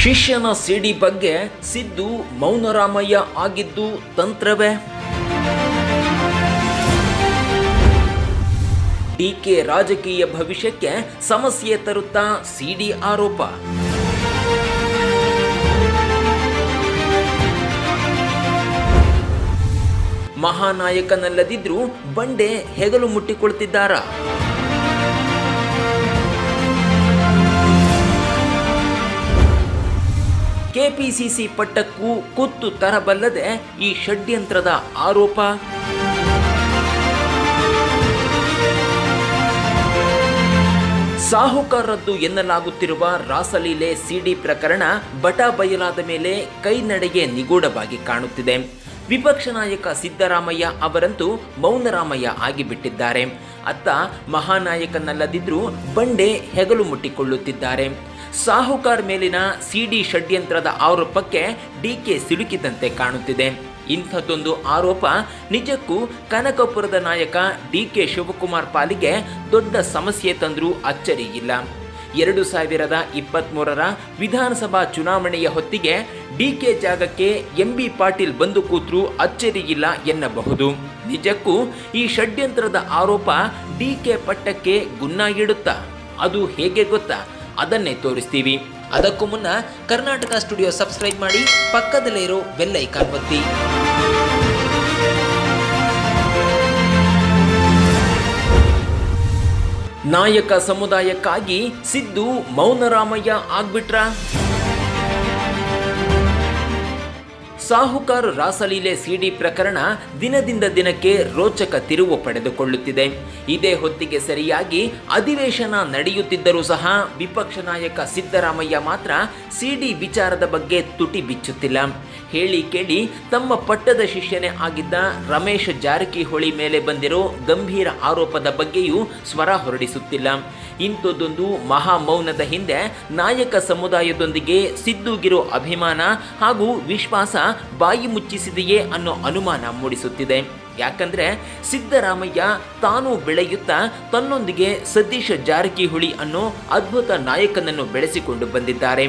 ಶಿಷ್ಯನ ಸಿಡಿ ಬಗ್ಗೆ ಸಿದ್ದು ಮೌನರಾಮಯ್ಯ ಆಗಿದ್ದು ತಂತ್ರವೇ? ಡಿಕೆ ರಾಜಕೀಯ ಭವಿಷ್ಯಕ್ಕೆ ಸಮಸ್ಯೆ ತರುತ್ತಾ ಸಿಡಿ ಆರೋಪ. ಮಹಾನಾಯಕನಲ್ಲದಿದ್ರೂ ಬಂಡೆ ಹೆಗಲು ಮುಟ್ಟಿಕೊಳ್ತಿದ್ದಾರಾ? ಕೆಪಿಸಿಸಿ ಪಟ್ಟಕ್ಕೂ ಕುತ್ತು ತರಬಲ್ಲದೆ ಈ ಷಡ್ಯಂತ್ರದ ಆರೋಪ. ಸಾಹುಕಾರರದ್ದು ಎನ್ನಲಾಗುತ್ತಿರುವ ರಾಸಲೀಲೆ ಸಿಡಿ ಪ್ರಕರಣ ಬಟಾ ಬಯಲಾದ ಮೇಲೆ ಕೈ ನಡೆಗೆ ನಿಗೂಢವಾಗಿ ಕಾಣುತ್ತಿದೆ. ವಿಪಕ್ಷ ನಾಯಕ ಸಿದ್ದರಾಮಯ್ಯ ಅವರಂತೂ ಮೌನರಾಮಯ್ಯ ಆಗಿಬಿಟ್ಟಿದ್ದಾರೆ. ಅತ್ತ ಮಹಾನಾಯಕನಲ್ಲದಿದ್ರೂ ಬಂಡೆ ಹೆಗಲು ಮುಟ್ಟಿಕೊಳ್ಳುತ್ತಿದ್ದಾರೆ. ಸಾಹುಕಾರ್ ಮೇಲಿನ ಸಿಡಿ ಷಡ್ಯಂತ್ರದ ಆರೋಪಕ್ಕೆ ಡಿಕೆ ಸಿಲುಕಿದಂತೆ ಕಾಣುತ್ತಿದೆ. ಇಂಥದ್ದೊಂದು ಆರೋಪ ನಿಜಕ್ಕೂ ಕನಕಪುರದ ನಾಯಕ ಡಿಕೆ ಶಿವಕುಮಾರ್ ಪಾಲಿಗೆ ದೊಡ್ಡ ಸಮಸ್ಯೆ ತಂದರೂ ಅಚ್ಚರಿಯಿಲ್ಲ. 2023ರ ವಿಧಾನಸಭಾ ಚುನಾವಣೆಯ ಹೊತ್ತಿಗೆ ಡಿಕೆ ಜಾಗಕ್ಕೆ ಎಂಬಿ ಪಾಟೀಲ್ ಬಂದು ಕೂತ್ರೂ ಅಚ್ಚರಿಯಿಲ್ಲ ಎನ್ನಬಹುದು. ನಿಜಕ್ಕೂ ಈ ಷಡ್ಯಂತ್ರದ ಆರೋಪ ಡಿಕೆ ಪಟ್ಟಕ್ಕೆ ಗುನ್ನ ಇಡುತ್ತಾ? ಅದು ಹೇಗೆ ಗೊತ್ತಾ? ಅದನ್ನೇ ತೋರಿಸ್ತೀವಿ. ಅದಕ್ಕೂ ಮುನ್ನ ಕರ್ನಾಟಕ ಸ್ಟುಡಿಯೋ ಸಬ್ಸ್ಕ್ರೈಬ್ ಮಾಡಿ, ಪಕ್ಕದಲ್ಲೇ ಇರೋ ಬೆಲ್ ಐಕಾನ್ ಒತ್ತಿ. ನಾಯಕ ಸಮುದಾಯಕ್ಕಾಗಿ ಸಿದ್ದು ಮೌನರಾಮಯ್ಯ ಆಗ್ಬಿಟ್ರ? ಸಾಹುಕಾರ್ ರಾಸಲೀಲೆ ಸಿಡಿ ಪ್ರಕರಣ ದಿನದಿಂದ ದಿನಕ್ಕೆ ರೋಚಕ ತಿರುವು ಪಡೆದುಕೊಳ್ಳುತ್ತಿದೆ. ಇದೇ ಹೊತ್ತಿಗೆ ಸರಿಯಾಗಿ ಅಧಿವೇಶನ ನಡೆಯುತ್ತಿದ್ದರೂ ಸಹ ವಿಪಕ್ಷ ನಾಯಕ ಸಿದ್ದರಾಮಯ್ಯ ಮಾತ್ರ ಸಿಡಿ ವಿಚಾರದ ಬಗ್ಗೆ ತುಟಿ ಬಿಚ್ಚುತ್ತಿಲ್ಲ. ಹೇಳಿ ಕೇಳಿ ತಮ್ಮ ಪಟ್ಟದ ಶಿಷ್ಯನೇ ಆಗಿದ್ದ ರಮೇಶ್ ಜಾರಕಿಹೊಳಿ ಮೇಲೆ ಬಂದಿರೋ ಗಂಭೀರ ಆರೋಪದ ಬಗ್ಗೆಯೂ ಸ್ವರ ಹೊರಡಿಸುತ್ತಿಲ್ಲ. ಇಂಥದ್ದೊಂದು ಮಹಾ ಮೌನದ ಹಿಂದೆ ನಾಯಕ ಸಮುದಾಯದೊಂದಿಗೆ ಸಿದ್ದುಗಿರೋ ಅಭಿಮಾನ ಹಾಗೂ ವಿಶ್ವಾಸ ಬಾಯಿ ಮುಚ್ಚಿಸಿದೆಯೇ ಅನ್ನೋ ಅನುಮಾನ ಮೂಡಿಸುತ್ತಿದೆ. ಯಾಕಂದ್ರೆ ಸಿದ್ದರಾಮಯ್ಯ ತಾನು ಬೆಳೆಯುತ್ತಾ ತನ್ನೊಂದಿಗೆ ಸತೀಶ್ ಜಾರಕಿಹೊಳಿ ಅನ್ನೋ ಅದ್ಭುತ ನಾಯಕನನ್ನು ಬೆಳೆಸಿಕೊಂಡು ಬಂದಿದ್ದಾರೆ.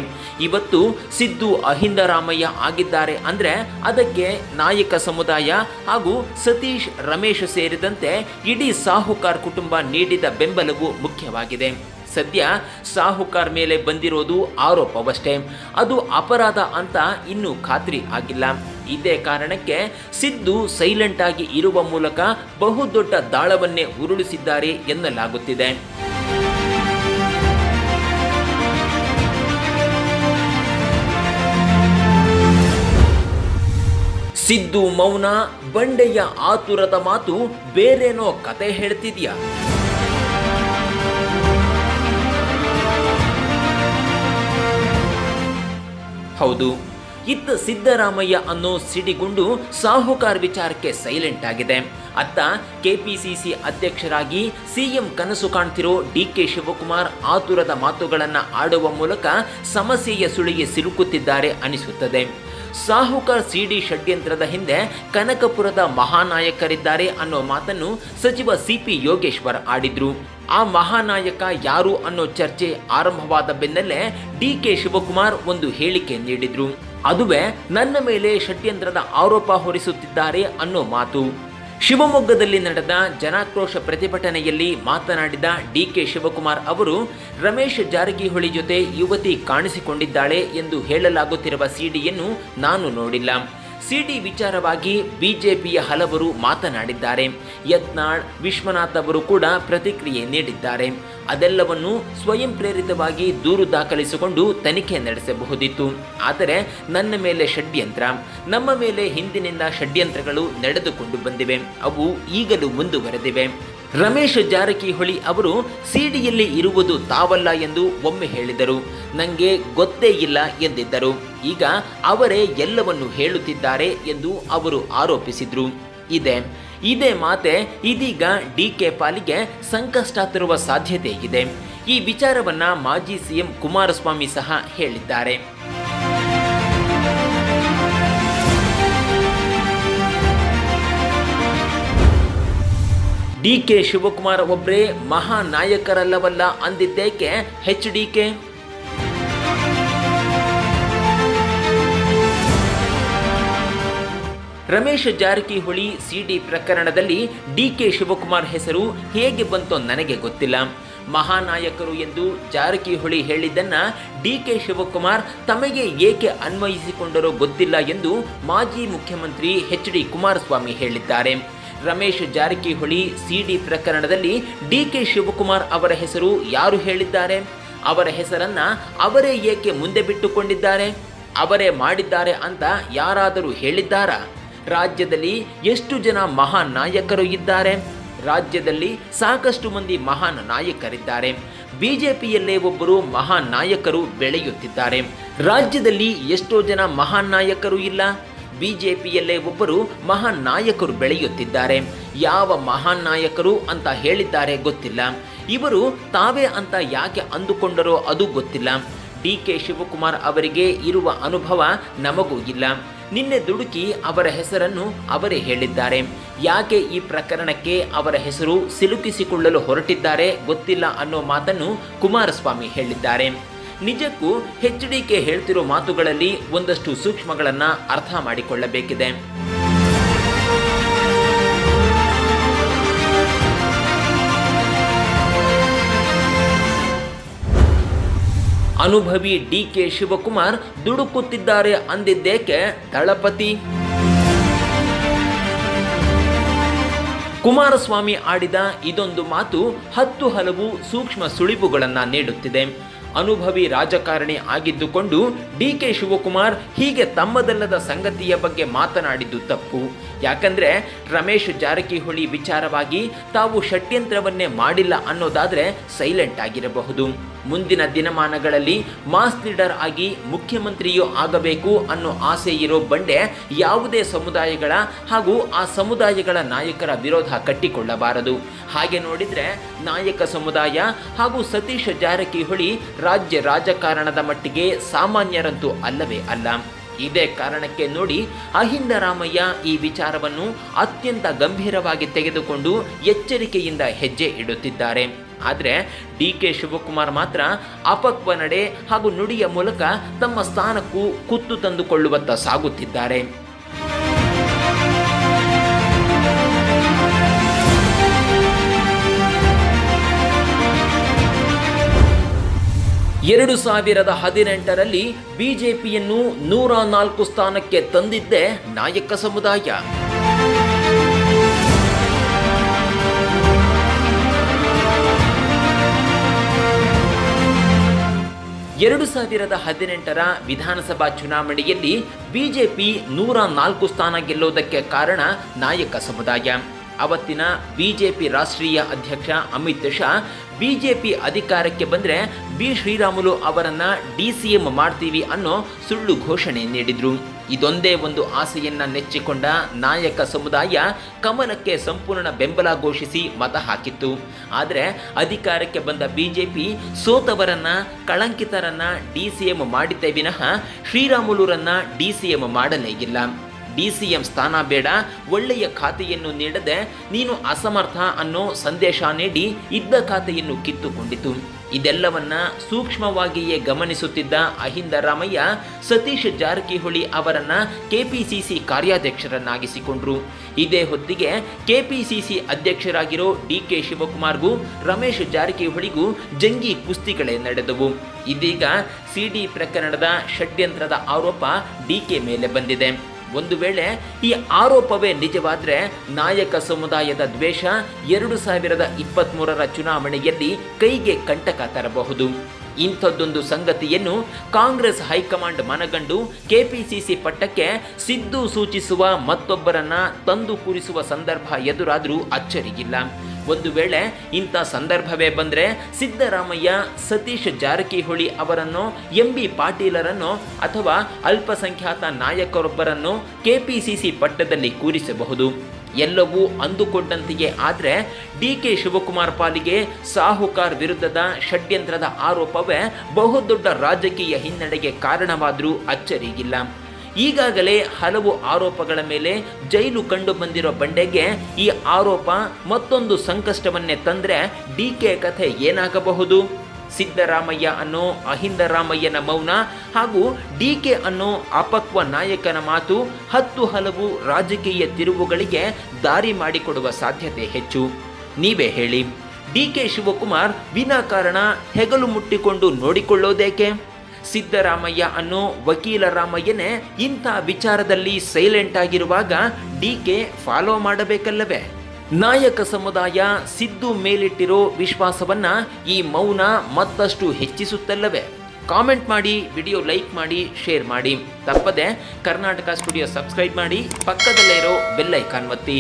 ಇವತ್ತು ಸಿದ್ದು ಅಹಿಂದರಾಮಯ್ಯ ಆಗಿದ್ದಾರೆ ಅಂದ್ರೆ ಅದಕ್ಕೆ ನಾಯಕ ಸಮುದಾಯ ಹಾಗೂ ಸತೀಶ್ ರಮೇಶ್ ಸೇರಿದಂತೆ ಇಡೀ ಸಾಹುಕಾರ್ ಕುಟುಂಬ ನೀಡಿದ ಬೆಂಬಲವು ಮುಖ್ಯವಾಗಿದೆ. ಸದ್ಯ ಸಾಹುಕಾರ್ ಮೇಲೆ ಬಂದಿರೋದು ಆರೋಪವಷ್ಟೇ, ಅದು ಅಪರಾಧ ಅಂತ ಇನ್ನೂ ಖಾತ್ರಿ ಆಗಿಲ್ಲ. ಇದೇ ಕಾರಣಕ್ಕೆ ಸಿದ್ದು ಸೈಲೆಂಟ್ ಆಗಿ ಇರುವ ಮೂಲಕ ಬಹುದೊಡ್ಡ ದಾಳವನ್ನೇ ಉರುಳಿಸಿದ್ದಾರೆ ಎನ್ನಲಾಗುತ್ತಿದೆ. ಸಿದ್ದು ಮೌನ, ಬಂಡೆಯ ಆತುರದ ಮಾತು ಬೇರೇನೋ ಕತೆ ಹೇಳ್ತಿದ್ಯಾ? ಹೌದು, ಇತ್ತ ಸಿದ್ದರಾಮಯ್ಯ ಅನ್ನೋ ಸಿಡಿಗುಂಡು ಸಾಹುಕಾರ್ ವಿಚಾರಕ್ಕೆ ಸೈಲೆಂಟ್ ಆಗಿದೆ. ಅತ್ತ ಕೆಪಿಸಿಸಿ ಅಧ್ಯಕ್ಷರಾಗಿ ಸಿಎಂ ಕನಸು ಕಾಣ್ತಿರೋ ಡಿಕೆ ಶಿವಕುಮಾರ್ ಆತುರದ ಮಾತುಗಳನ್ನು ಆಡುವ ಮೂಲಕ ಸಮಸ್ಯೆಯ ಸುಳಿಗೆ ಸಿಲುಕುತ್ತಿದ್ದಾರೆ ಅನಿಸುತ್ತದೆ. ಸಾಹುಕಾರ್ ಸಿಡಿ ಷಡ್ಯಂತ್ರದ ಹಿಂದೆ ಕನಕಪುರದ ಮಹಾನಾಯಕರಿದ್ದಾರೆ ಅನ್ನೋ ಮಾತನ್ನು ಸಚಿವ ಸಿಪಿ ಯೋಗೇಶ್ವರ್ ಆಡಿದ್ರು. ಆ ಮಹಾನಾಯಕ ಯಾರು ಅನ್ನೋ ಚರ್ಚೆ ಆರಂಭವಾದ ಬೆನ್ನಲ್ಲೇ ಡಿಕೆ ಶಿವಕುಮಾರ್ ಒಂದು ಹೇಳಿಕೆ ನೀಡಿದ್ರು. ಅದುವೇ ನನ್ನ ಮೇಲೆ ಷಡ್ಯಂತ್ರದ ಆರೋಪ ಹೊರಿಸುತ್ತಿದ್ದಾರೆ ಅನ್ನೋ ಮಾತು. ಶಿವಮೊಗ್ಗದಲ್ಲಿ ನಡೆದ ಜನಾಕ್ರೋಶ ಪ್ರತಿಭಟನೆಯಲ್ಲಿ ಮಾತನಾಡಿದ ಡಿಕೆ ಶಿವಕುಮಾರ್ ಅವರು, ರಮೇಶ್ ಜಾರಕಿಹೊಳಿ ಜೊತೆ ಯುವತಿ ಕಾಣಿಸಿಕೊಂಡಿದ್ದಾಳೆ ಎಂದು ಹೇಳಲಾಗುತ್ತಿರುವ ಸಿಡಿಯನ್ನು ನಾನು ನೋಡಿಲ್ಲ. ಸಿಡಿ ವಿಚಾರವಾಗಿ ಬಿಜೆಪಿಯ ಹಲವರು ಮಾತನಾಡಿದ್ದಾರೆ. ಯತ್ನಾಳ್, ವಿಶ್ವನಾಥ್ ಅವರು ಕೂಡ ಪ್ರತಿಕ್ರಿಯೆ ನೀಡಿದ್ದಾರೆ. ಅದೆಲ್ಲವನ್ನು ಸ್ವಯಂ ಪ್ರೇರಿತವಾಗಿ ದೂರು ದಾಖಲಿಸಿಕೊಂಡು ತನಿಖೆ ನಡೆಸಬಹುದಿತ್ತು. ಆದರೆ ನನ್ನ ಮೇಲೆ ಷಡ್ಯಂತ್ರ, ನಮ್ಮ ಮೇಲೆ ಹಿಂದಿನಿಂದ ಷಡ್ಯಂತ್ರಗಳು ನಡೆದುಕೊಂಡು ಬಂದಿವೆ, ಅವು ಈಗಲೂ ಮುಂದುವರೆದಿವೆ. ರಮೇಶ್ ಜಾರಕಿಹೊಳಿ ಅವರು ಸಿಡಿಯಲ್ಲಿ ಇರುವುದು ತಾವಲ್ಲ ಎಂದು ಒಮ್ಮೆ ಹೇಳಿದರು. ನನಗೆ ಗೊತ್ತೇ ಇಲ್ಲ ಎಂದಿದ್ದರು. ಈಗ ಅವರೇ ಎಲ್ಲವನ್ನು ಹೇಳುತ್ತಿದ್ದಾರೆ ಎಂದು ಅವರು ಆರೋಪಿಸಿದರು. ಇದೇ ಮಾತೆ ಇದೀಗ ಡಿಕೆ ಪಾಲಿಗೆ ಸಂಕಷ್ಟ ತರುವ ಸಾಧ್ಯತೆ ಇದೆ. ಈ ವಿಚಾರವನ್ನ ಮಾಜಿ ಸಿಎಂ ಕುಮಾರಸ್ವಾಮಿ ಸಹ ಹೇಳಿದ್ದಾರೆ. ಡಿಕೆ ಶಿವಕುಮಾರ್ ಒಬ್ಬರೇ ಮಹಾ ನಾಯಕರಲ್ಲವಲ್ಲ ಅಂದಿದ್ದೇಕೆ ಎಚ್ ಡಿಕೆ? ರಮೇಶ್ ಜಾರಕಿಹೊಳಿ ಸಿಡಿ ಪ್ರಕರಣದಲ್ಲಿ ಡಿಕೆ ಶಿವಕುಮಾರ್ ಹೆಸರು ಹೇಗೆ ಬಂತೋ ನನಗೆ ಗೊತ್ತಿಲ್ಲ. ಮಹಾನಾಯಕರು ಎಂದು ಜಾರಕಿಹೊಳಿ ಹೇಳಿದ್ದನ್ನ ಡಿಕೆ ಶಿವಕುಮಾರ್ ತಮಗೆ ಏಕೆ ಅನ್ವಯಿಸಿಕೊಂಡರೋ ಗೊತ್ತಿಲ್ಲ ಎಂದು ಮಾಜಿ ಮುಖ್ಯಮಂತ್ರಿ ಎಚ್.ಡಿ. ಕುಮಾರಸ್ವಾಮಿ ಹೇಳಿದ್ದಾರೆ. ರಮೇಶ್ ಜಾರಕಿಹೊಳಿ ಸಿಡಿ ಪ್ರಕರಣದಲ್ಲಿ ಡಿಕೆ ಶಿವಕುಮಾರ್ ಅವರ ಹೆಸರು ಯಾರು ಹೇಳಿದ್ದಾರೆ? ಅವರ ಹೆಸರನ್ನ ಅವರೇ ಏಕೆ ಮುಂದೆ ಬಿಟ್ಟುಕೊಂಡಿದ್ದಾರೆ? ಅವರೇ ಮಾಡಿದ್ದಾರೆ ಅಂತ ಯಾರಾದರೂ ಹೇಳಿದ್ದಾರಾ? ರಾಜ್ಯದಲ್ಲಿ ಎಷ್ಟು ಜನ ಮಹಾನ್ ನಾಯಕರು ಇದ್ದಾರೆ? ರಾಜ್ಯದಲ್ಲಿ ಸಾಕಷ್ಟು ಮಂದಿ ಮಹಾನ್ ನಾಯಕರಿದ್ದಾರೆ. ಬಿಜೆಪಿಯಲ್ಲೇ ಒಬ್ಬರು ಮಹಾನ್ ನಾಯಕರು ಬೆಳೆಯುತ್ತಿದ್ದಾರೆ. ರಾಜ್ಯದಲ್ಲಿ ಎಷ್ಟೋ ಜನ ಮಹಾನ್ ನಾಯಕರು ಇಲ್ಲ. ಬಿಜೆಪಿಯಲ್ಲೇ ಒಬ್ಬರು ಮಹಾನ್ ನಾಯಕರು ಬೆಳೆಯುತ್ತಿದ್ದಾರೆ. ಯಾವ ಮಹಾನ್ ನಾಯಕರು ಅಂತ ಹೇಳಿದ್ದಾರೆ ಗೊತ್ತಿಲ್ಲ. ಇವರು ತಾವೇ ಅಂತ ಯಾಕೆ ಅಂದುಕೊಂಡರೋ ಅದು ಗೊತ್ತಿಲ್ಲ. ಡಿಕೆ ಶಿವಕುಮಾರ್ ಅವರಿಗೆ ಇರುವ ಅನುಭವ ನಮಗೂ ಇಲ್ಲ. ನಿನ್ನೆ ದುಡುಕಿ ಅವರ ಹೆಸರನ್ನು ಅವರೇ ಹೇಳಿದ್ದಾರೆ. ಯಾಕೆ ಈ ಪ್ರಕರಣಕ್ಕೆ ಅವರ ಹೆಸರು ಸಿಲುಕಿಸಿಕೊಳ್ಳಲು ಹೊರಟಿದ್ದಾರೆ ಗೊತ್ತಿಲ್ಲ ಅನ್ನೋ ಮಾತನ್ನು ಕುಮಾರಸ್ವಾಮಿ ಹೇಳಿದ್ದಾರೆ. ನಿಜಕ್ಕೂ ಎಚ್.ಡಿ.ಕೆ ಹೇಳ್ತಿರೋ ಮಾತುಗಳಲ್ಲಿ ಒಂದಷ್ಟು ಸೂಕ್ಷ್ಮಗಳನ್ನು ಅರ್ಥ ಮಾಡಿಕೊಳ್ಳಬೇಕಿದೆ. ಅನುಭವಿ ಡಿಕೆ ಶಿವಕುಮಾರ್ ದುಡುಕುತ್ತಿದ್ದಾರೆ ಅಂದಿದ್ದೇಕೆ ದಳಪತಿ? ಕುಮಾರಸ್ವಾಮಿ ಆಡಿದ ಇದೊಂದು ಮಾತು ಹಲವು ಸೂಕ್ಷ್ಮ ಸುಳಿವುಗಳನ್ನು ನೀಡುತ್ತಿದೆ. ಅನುಭವಿ ರಾಜಕಾರಣಿ ಆಗಿದ್ದುಕೊಂಡು ಡಿಕೆ ಶಿವಕುಮಾರ್ ಹೀಗೆ ತಮ್ಮದಲ್ಲದ ಸಂಗತಿಯ ಬಗ್ಗೆ ಮಾತನಾಡಿದ್ದು ತಪ್ಪು. ಯಾಕಂದ್ರೆ ರಮೇಶ್ ಜಾರಕಿಹೊಳಿ ವಿಚಾರವಾಗಿ ತಾವು ಷಡ್ಯಂತ್ರವನ್ನೇ ಮಾಡಿಲ್ಲ ಅನ್ನೋದಾದ್ರೆ ಸೈಲೆಂಟ್ ಆಗಿರಬಹುದು. ಮುಂದಿನ ದಿನಮಾನಗಳಲ್ಲಿ ಮಾಸ್ ಲೀಡರ್ ಆಗಿ ಮುಖ್ಯಮಂತ್ರಿಯೂ ಆಗಬೇಕು ಅನ್ನೋ ಆಸೆ ಇರೋ ಬಂಡೆ ಯಾವುದೇ ಸಮುದಾಯಗಳ ಹಾಗೂ ಆ ಸಮುದಾಯಗಳ ನಾಯಕರ ವಿರೋಧ ಕಟ್ಟಿಕೊಳ್ಳಬಾರದು. ಹಾಗೆ ನೋಡಿದ್ರೆ ನಾಯಕ ಸಮುದಾಯ ಹಾಗೂ ಸತೀಶ್ ಜಾರಕಿಹೊಳಿ ರಾಜ್ಯ ರಾಜಕಾರಣದ ಮಟ್ಟಿಗೆ ಸಾಮಾನ್ಯರಂತೂ ಅಲ್ಲವೇ ಅಲ್ಲ. ಇದೇ ಕಾರಣಕ್ಕೆ ನೋಡಿ ಅಹಿಂದ ರಾಮಯ್ಯ ಈ ವಿಚಾರವನ್ನು ಅತ್ಯಂತ ಗಂಭೀರವಾಗಿ ತೆಗೆದುಕೊಂಡು ಎಚ್ಚರಿಕೆಯಿಂದ ಹೆಜ್ಜೆ ಇಡುತ್ತಿದ್ದಾರೆ. ಆದರೆ ಡಿಕೆ ಶಿವಕುಮಾರ್ ಮಾತ್ರ ಅಪಕ್ವ ನಡೆ ಹಾಗೂ ನುಡಿಯ ಮೂಲಕ ತಮ್ಮ ಸ್ಥಾನಕ್ಕೂ ಕುತ್ತು ತಂದುಕೊಳ್ಳುವತ್ತ ಸಾಗುತ್ತಿದ್ದಾರೆ. ಎರಡು 2018ರಲ್ಲಿ ಬಿಜೆಪಿಯನ್ನು 104 ಸ್ಥಾನಕ್ಕೆ ತಂದಿದ್ದೇ ನಾಯಕ ಸಮುದಾಯ. ಎರಡು 2018ರ ವಿಧಾನಸಭಾ ಚುನಾವಣೆಯಲ್ಲಿ ಬಿಜೆಪಿ 104 ಸ್ಥಾನ ಗೆಲ್ಲೋದಕ್ಕೆ ಕಾರಣ ನಾಯಕ ಸಮುದಾಯ. ಅವತ್ತಿನ ಬಿಜೆಪಿ ರಾಷ್ಟ್ರೀಯ ಅಧ್ಯಕ್ಷ ಅಮಿತ್ ಶಾ ಬಿಜೆಪಿ ಅಧಿಕಾರಕ್ಕೆ ಬಂದರೆ ಬಿ ಶ್ರೀರಾಮುಲು ಅವರನ್ನು DCM ಮಾಡ್ತೀವಿ ಅನ್ನೋ ಸುಳ್ಳು ಘೋಷಣೆ ನೀಡಿದ್ರು. ಇದೊಂದೇ ಒಂದು ಆಸೆಯನ್ನ ನೆಚ್ಚಿಕೊಂಡ ನಾಯಕ ಸಮುದಾಯ ಕಮಲಕ್ಕೆ ಸಂಪೂರ್ಣ ಬೆಂಬಲ ಘೋಷಿಸಿ ಮತ ಹಾಕಿತ್ತು. ಆದರೆ ಅಧಿಕಾರಕ್ಕೆ ಬಂದ ಬಿಜೆಪಿ ಸೋತವರನ್ನ ಕಳಂಕಿತರನ್ನ DCM ಮಾಡಿದ್ದೇ ವಿನಃ ಶ್ರೀರಾಮುಲುರನ್ನ DCM ಮಾಡಲೇ ಇಲ್ಲ. DCM ಸ್ಥಾನ ಬೇಡ, ಒಳ್ಳೆಯ ಖಾತೆಯನ್ನು ನೀಡದೆ ನೀನು ಅಸಮರ್ಥ ಅನ್ನೋ ಸಂದೇಶ ನೀಡಿ ಇದ್ದ ಖಾತೆಯನ್ನು ಕಿತ್ತುಕೊಂಡಿತು. ಇದೆಲ್ಲವನ್ನ ಸೂಕ್ಷ್ಮವಾಗಿಯೇ ಗಮನಿಸುತ್ತಿದ್ದ ಅಹಿಂದ ರಾಮಯ್ಯ ಸತೀಶ್ ಜಾರಕಿಹೊಳಿ ಅವರನ್ನ ಕೆಪಿಸಿಸಿ ಕಾರ್ಯಾಧ್ಯಕ್ಷರನ್ನಾಗಿಸಿಕೊಂಡ್ರು. ಇದೇ ಹೊತ್ತಿಗೆ ಕೆಪಿಸಿಸಿ ಅಧ್ಯಕ್ಷರಾಗಿರೋ ಡಿಕೆ ಶಿವಕುಮಾರ್ಗೂ ರಮೇಶ್ ಜಾರಕಿಹೊಳಿಗೂ ಜಂಗಿ ಕುಸ್ತಿಗಳೇ ನಡೆದವು. ಇದೀಗ ಸಿಡಿ ಪ್ರಕರಣದ ಷಡ್ಯಂತ್ರದ ಆರೋಪ ಡಿಕೆ ಮೇಲೆ ಬಂದಿದೆ. ಒಂದು ವೇಳೆ ಈ ಆರೋಪವೇ ನಿಜವಾದರೆ ನಾಯಕ ಸಮುದಾಯದ ದ್ವೇಷ 2023ರ ಚುನಾವಣೆಯಲ್ಲಿ ಕೈಗೆ ಕಂಟಕ ತರಬಹುದು. ಇಂಥದ್ದೊಂದು ಸಂಗತಿಯನ್ನು ಕಾಂಗ್ರೆಸ್ ಹೈಕಮಾಂಡ್ ಮನಗಂಡು ಕೆಪಿಸಿಸಿ ಪಟ್ಟಕ್ಕೆ ಸಿದ್ದು ಸೂಚಿಸುವ ಮತ್ತೊಬ್ಬರನ್ನ ತಂದು ಕೂರಿಸುವ ಸಂದರ್ಭ ಎದುರಾದರೂ ಅಚ್ಚರಿಯಿಲ್ಲ. ಒಂದು ವೇಳೆ ಇಂಥ ಸಂದರ್ಭವೇ ಬಂದರೆ ಸಿದ್ದರಾಮಯ್ಯ ಸತೀಶ್ ಜಾರಕಿಹೊಳಿ ಅವರನ್ನು MB ಪಾಟೀಲರನ್ನು ಅಥವಾ ಅಲ್ಪಸಂಖ್ಯಾತ ನಾಯಕರೊಬ್ಬರನ್ನು ಕೆಪಿಸಿಸಿ ಪಟ್ಟದಲ್ಲಿ ಕೂರಿಸಬಹುದು. ಎಲ್ಲವೂ ಅಂದುಕೊಂಡಂತೆಯೇ ಆದರೆ ಡಿಕೆ ಶಿವಕುಮಾರ್ ಪಾಲಿಗೆ ಸಾಹುಕಾರ್ ವಿರುದ್ಧದ ಷಡ್ಯಂತ್ರದ ಆರೋಪವೇ ಬಹುದೊಡ್ಡ ರಾಜಕೀಯ ಹಿನ್ನಡೆಗೆ ಕಾರಣವಾದರೂ ಅಚ್ಚರಿಯಿಲ್ಲ. ಈಗಾಗಲೇ ಹಲವು ಆರೋಪಗಳ ಮೇಲೆ ಜೈಲು ಕಂಡು ಬಂದಿರೋ ಬಂಡೆಗೆ ಈ ಆರೋಪ ಮತ್ತೊಂದು ಸಂಕಷ್ಟವನ್ನೇ ತಂದರೆ ಡಿಕೆ ಕಥೆ ಏನಾಗಬಹುದು? ಸಿದ್ದರಾಮಯ್ಯ ಅನ್ನೋ ಅಹಿಂದ ರಾಮಯ್ಯನ ಮೌನ ಹಾಗೂ ಡಿಕೆ ಅನ್ನೋ ಅಪಕ್ವ ನಾಯಕನ ಮಾತು ಹಲವು ರಾಜಕೀಯ ತಿರುವುಗಳಿಗೆ ದಾರಿ ಮಾಡಿಕೊಡುವ ಸಾಧ್ಯತೆ ಹೆಚ್ಚು. ನೀವೇ ಹೇಳಿ, ಡಿಕೆ ಶಿವಕುಮಾರ್ ವಿನಾಕಾರಣ ಹೆಗಲು ಮುಟ್ಟಿಕೊಂಡು ನೋಡಿಕೊಳ್ಳೋದೇಕೆ? ಸಿದ್ದರಾಮಯ್ಯ ಅನ್ನೋ ವಕೀಲ ರಾಮಯ್ಯನೇ ಇಂಥ ವಿಚಾರದಲ್ಲಿ ಸೈಲೆಂಟ್ ಆಗಿರುವಾಗ ಡಿಕೆ ಫಾಲೋ ಮಾಡಬೇಕಲ್ಲವೇ? ನಾಯಕ ಸಮುದಾಯ ಸಿದ್ದು ಮೇಲಿಟ್ಟಿರೋ ವಿಶ್ವಾಸವನ್ನ ಈ ಮೌನ ಮತ್ತಷ್ಟು ಹೆಚ್ಚಿಸುತ್ತಲ್ಲವೇ? ಕಾಮೆಂಟ್ ಮಾಡಿ, ವಿಡಿಯೋ ಲೈಕ್ ಮಾಡಿ, ಶೇರ್ ಮಾಡಿ. ತಪ್ಪದೆ ಕರ್ನಾಟಕ ಸ್ಟುಡಿಯೋ ಸಬ್ಸ್ಕ್ರೈಬ್ ಮಾಡಿ, ಪಕ್ಕದಲ್ಲೇ ಇರೋ ಬೆಲ್ ಐಕಾನ್ ಒತ್ತಿ.